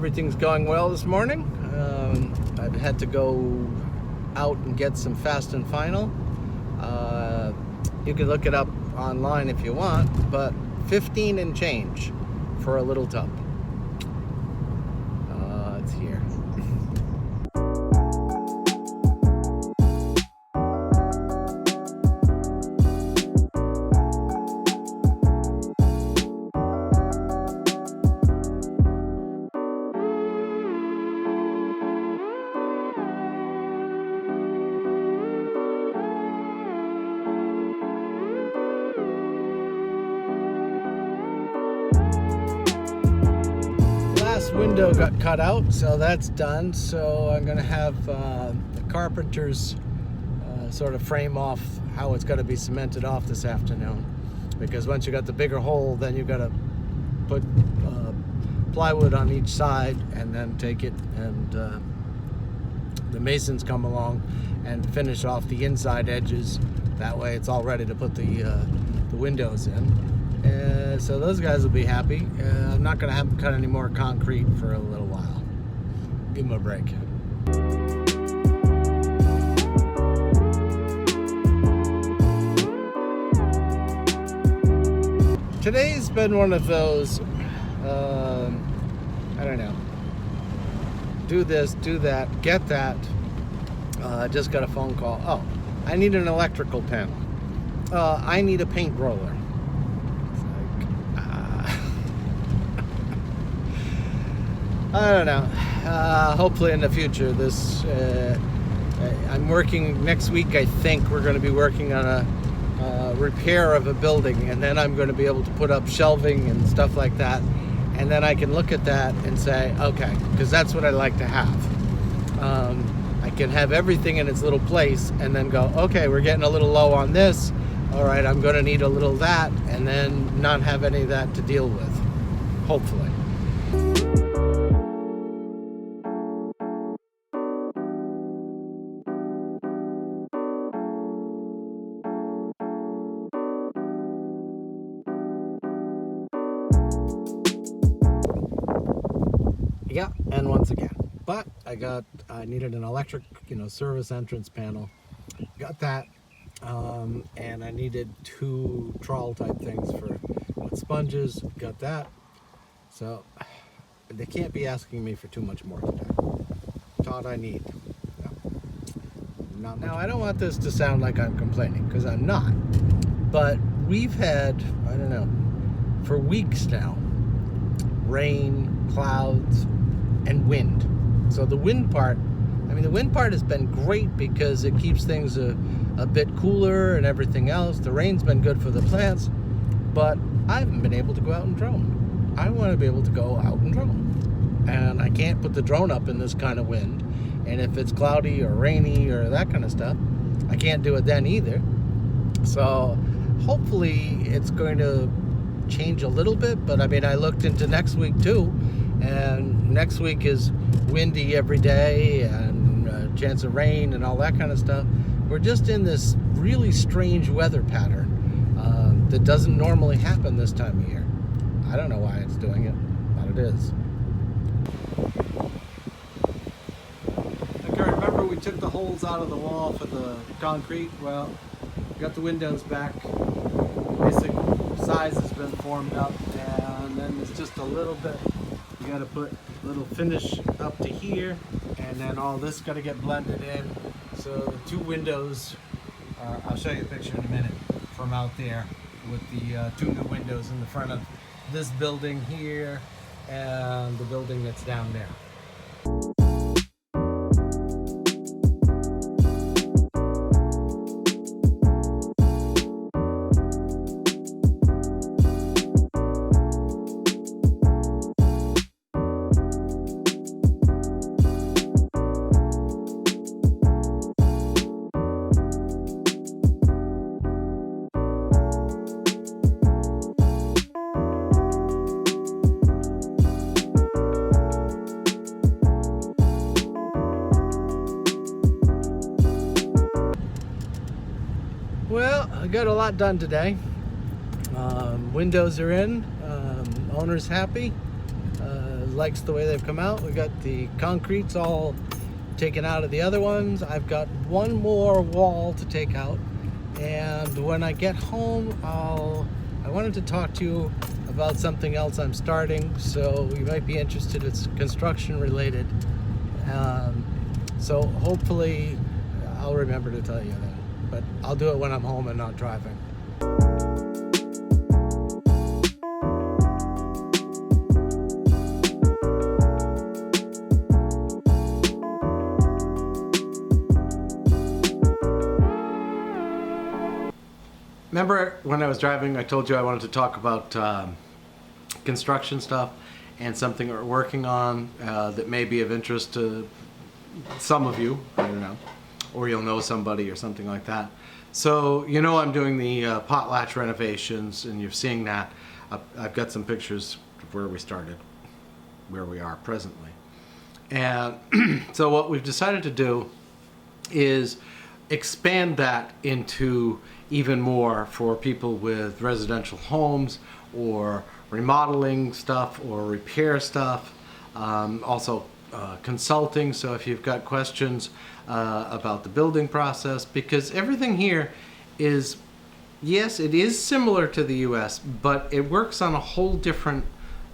everything's going well this morning. I've had to go out and get some Fast and Final. You can look it up online if you want, but 15 and change for a little tub. It's here. Window got cut out, so that's done. So I'm gonna have the carpenters sort of frame off how it's going to be cemented off this afternoon, because once you got the bigger hole, then you got to put plywood on each side and then take it and the masons come along and finish off the inside edges. That way it's all ready to put the windows in. So those guys will be happy. I'm not going to have them cut any more concrete for a little while. Give them a break. Today's been one of those, I don't know, do this, do that, get that. Just got a phone call. Oh, I need an electrical panel. I need a paint roller. I don't know. Hopefully in the future, I'm working next week. I think we're going to be working on a repair of a building, and then I'm going to be able to put up shelving and stuff like that, and then I can look at that and say, okay, because that's what I like to have. I can have everything in its little place and then go, okay, we're getting a little low on this. All right, I'm going to need a little that, and then not have any of that to deal with, hopefully. Yeah, and once again, but I needed an electric, service entrance panel. Got that, and I needed 2 trawl type things with sponges. Got that. So they can't be asking me for too much more today. Todd, I need. No. Now I don't want this to sound like I'm complaining, because I'm not. But we've had, I don't know, for weeks now, rain, clouds, and wind. So the wind part has been great because it keeps things a bit cooler and everything else. The rain's been good for the plants, but I haven't been able to go out and drone. I want to be able to go out and drone, and I can't put the drone up in this kind of wind. And if it's cloudy or rainy or that kind of stuff, I can't do it then either. So hopefully it's going to change a little bit, but I looked into next week too, and next week is windy every day and a chance of rain and all that kind of stuff. We're just in this really strange weather pattern that doesn't normally happen this time of year. I don't know why it's doing it, but it is. Okay, remember we took the holes out of the wall for the concrete? Well, got the windows back. Basic size has been formed up, and then it's just a little bit. You got to put a little finish up to here, and then all this got to get blended in. So the 2 windows, I'll show you a picture in a minute from out there with the 2 new windows in the front of this building here and the building that's down there. Well, I got a lot done today. Windows are in, owner's happy. As likes the way they've come out. We got the concretes all taken out of the other ones. I've got one more wall to take out, and when I get home, I wanted to talk to you about something else I'm starting, so you might be interested. It's construction related, so hopefully I'll remember to tell you then, but I'll do it when I'm home and not driving. Remember when I was driving, I told you I wanted to talk about construction stuff and something we're working on that may be of interest to some of you, I don't know, or you'll know somebody or something like that. So, you know, I'm doing the potlatch renovations, and you're seeing that. I've got some pictures of where we started, where we are presently. And so what we've decided to do is expand that into even more for people with residential homes or remodeling stuff or repair stuff, also consulting. So if you've got questions about the building process, because everything here is, yes, it is similar to the US, but it works on a whole different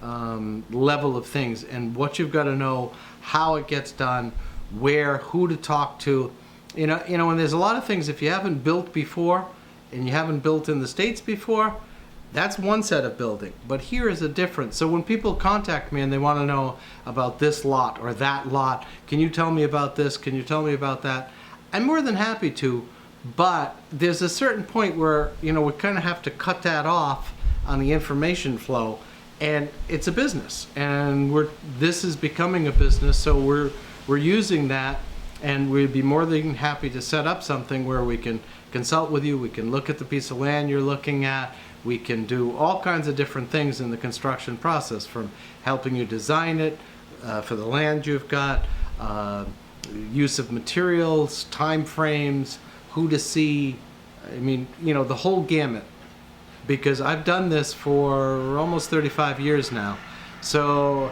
level of things, and what you've got to know, how it gets done, where, who to talk to. You know, and there's a lot of things, if you haven't built before and you haven't built in the States before, that's one set of building. But here is a difference. So when people contact me and they want to know about this lot or that lot, can you tell me about this? Can you tell me about that? I'm more than happy to, but there's a certain point where, you know, we kind of have to cut that off on the information flow, and it's a business, and this is becoming a business, so we're using that. And we'd be more than happy to set up something where we can consult with you, we can look at the piece of land you're looking at, we can do all kinds of different things in the construction process, from helping you design it for the land you've got, use of materials, time frames, who to see, I mean, you know, the whole gamut. Because I've done this for almost 35 years now. So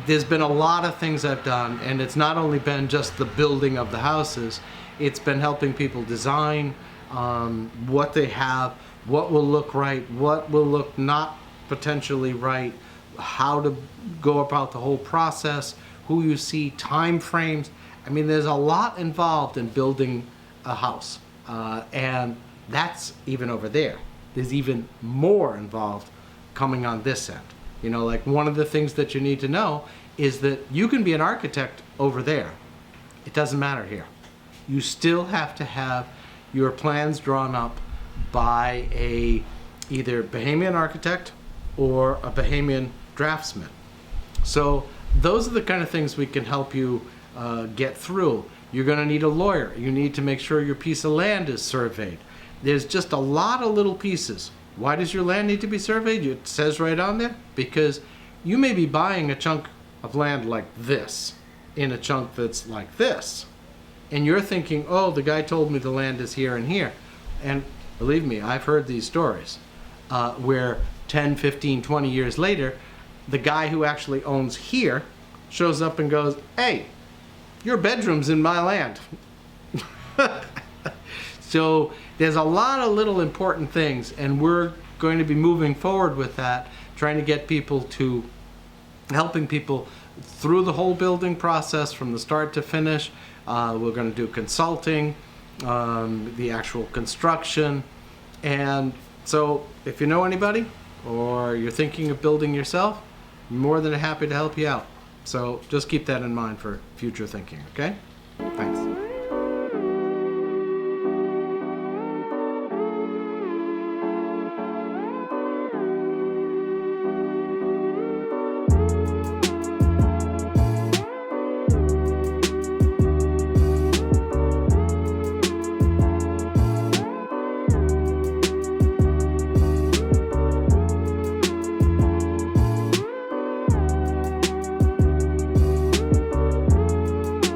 there's been a lot of things I've done, and it's not only been just the building of the houses, it's been helping people design what they have, what will look right, what will look not potentially right, how to go about the whole process, who you see, time frames. I mean, there's a lot involved in building a house, and that's even over there. There's even more involved coming on this end. You know, like, one of the things that you need to know is that you can be an architect over there. It doesn't matter here. You still have to have your plans drawn up by either Bahamian architect or a Bahamian draftsman. So those are the kind of things we can help you get through. You're going to need a lawyer. You need to make sure your piece of land is surveyed. There's just a lot of little pieces. Why does your land need to be surveyed? It says right on there, because you may be buying a chunk of land like this in a chunk that's like this. And you're thinking, oh, the guy told me the land is here and here. And believe me, I've heard these stories where 10, 15, 20 years later, the guy who actually owns here shows up and goes, hey, your bedroom's in my land. So there's a lot of little important things, and we're going to be moving forward with that, trying to get people to, helping people through the whole building process from the start to finish. We're going to do consulting, the actual construction. And so if you know anybody or you're thinking of building yourself, I'm more than happy to help you out. So just keep that in mind for future thinking, okay? Thanks.